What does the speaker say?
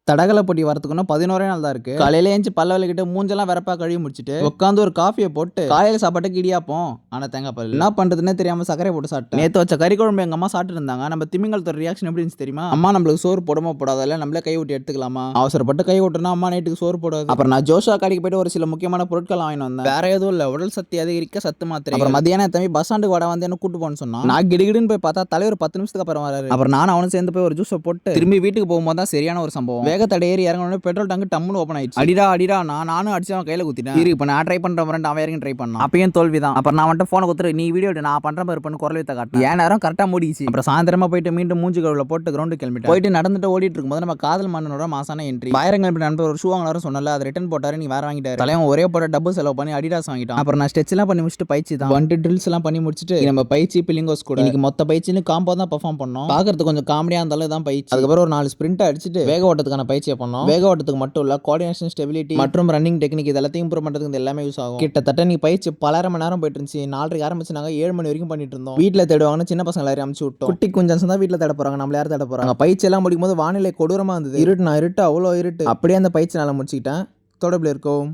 தடகள போட்டி வரதுக்குன்னா 11 நாள் தான் இருக்கு. காலையில ஏஞ்சி பல்ல விளக்கிட்டு மூஞ்செல்லாம் வெறப்பா கழுவி முடிச்சிட்டு உட்காந்து ஒரு காஃபியை போட்டு காலையில சாப்பாட்டுக்கு இடியாப்போம். ஆனா தேங்காய் பால் என்ன பண்றதுன்னே தெரியாம சக்கரை போட்டு சாப்பிட்டேன். நேத்து வச்ச கறி குழம்பு எங்க அம்மா சாப்பிட்டு இருந்தாங்க. நம்ம திமிங்கலத்தோட ரியாக்ஷன் எப்படி இருந்துச்சு தெரியுமா? அம்மா நம்மளுக்கு சோறு போடாம போடாதல்ல, நம்மளே கை விட்டு எடுத்துக்கலாமா? அவசரப்பட்டு கை விட்டுனா அம்மா நைட்டுக்கு சோறு போடாது. அப்புறம் நான் ஜோஷா கடைக்கு போயிட்டு ஒரு சில முக்கியமான பொருட்கள் வாங்கிட்டு வந்தேன். வேற எதுவும் இல்ல, உடல் சக்தி அதிகரிக்க சத்து மாத்திரை. அப்புறம் மத்தியானம் தம்பி பஸ் ஸ்டாண்டுக்கு வட வந்து என்ன கூட்டு போன்னு சொன்னா, நான் கிடுகிடுன்னு போய் பார்த்தா தலைவர் 10 நிமிஷத்துக்கு அப்புறம் வராரு. அப்புறம் நானும் அவனும் சேர்ந்து போய் ஒரு ஜூஸை போட்டு திரும்பி வீட்டுக்கு போகும்போது தான் சரியான ஒரு சம்பவம். வேகத்தடை ஏறி இறங்கணும் பெட்ரோல் டங்கு டம்முன்னு ஓப்பன் ஆயிடுச்சு. அடிடா நானும் அடிச்சு அவன் கையில குத்திட்டேன். இப்போ நான் ட்ரை பண்றேன், அவன் இறங்கி ட்ரை பண்ணான். அப்பயும் தோல்விதான். அப்புறம் நான் வந்துட்டு போனை குத்துரு, நீ வீடியோ நான் பண்ற மாதிரி பண்ணு குரல் வித்த காட்டு. ஏன் நேரம் கரெக்டா மூடிச்சு. அப்புறம் சாயந்தரமா போயிட்டு மீண்டும் மூஞ்சி கழுவுல போட்டு கிரவுண்டு கிளம்பிட்டு போயிட்டு நடந்துட்டு ஓடிட்டு இருக்கும்போது நம்ம காதல் மன்னனோட மாசான என்ட்ரி. பாயிரங்கள் நண்பர் ஒரு ஷூ வாங்கினாரு சொன்னல, அதை ரிட்டர்ன் போட்டாரு, நீ வேற வாங்கிட்டாரு. தலைவன் ஒரே போட டபுள் செலவு பண்ணி அடிடாஸ் வாங்கிட்டான். அப்புறம் நான் ஸ்டெச் எல்லாம் பண்ணி முடிச்சுட்டு பயிற்சி தான் வந்து ட்ரில்ஸ் எல்லாம் பண்ணி முடிச்சுட்டு நம்ம பயிற்சி பிலிங்கோஸ் கூட இன்னைக்கு மொத்த பயிற்சின்னு காம்போ தான் பெர்ஃபார்ம் பண்ணோம். பாக்குறது கொஞ்சம் காமெடியா இருந்தாலும் தான் பயிற்சி. அதுக்கப்புறம் ஒரு 4 ஸ்பிரிண்ட் அடிச்சுட்டு வேக ஓட்டத்துக்கான பயிற்சியை பண்ணோம். வேக ஓட்டத்துக்கு மட்டும் இல்ல, கோஆர்டினேஷன், ஸ்டெபிலிட்டி மற்றும் ரன்னிங் டெக்னிக் இது எல்லாத்தையும் இம்ப்ரூவ் பண்றதுக்கு எல்லாமே யூஸ் ஆகும். கிட்டத்தட்ட நீ பயிற்சி 12 மணி நேரம் போயிட்டு இருந்துச்சு. 4:30 ஆரம்பிச்சு நாங்க 7 மணி வரைக்கும் பண்ணிட்டு இருந்தோம். வீட்டுல தேடுவாங்கன்னு சின்ன பசங்க எல்லாரும் அமுச்சு விட்டோம். குட்டி குஞ்சன்ஸ் தான் வீட்டுல தேட போறாங்க, நம்மள யார் தேட போறாங்க? பயிற்சி எல்லாம் முடிக்கும் போது வானிலை கொடூரமா இருந்தது. இருட்டு அவ்வளோ இருட்டு. அப்படியே அந்த பயிற்சி நல்லா முடிச்சுக்கிட்டேன். தொடர்பில் இருக்கோம்.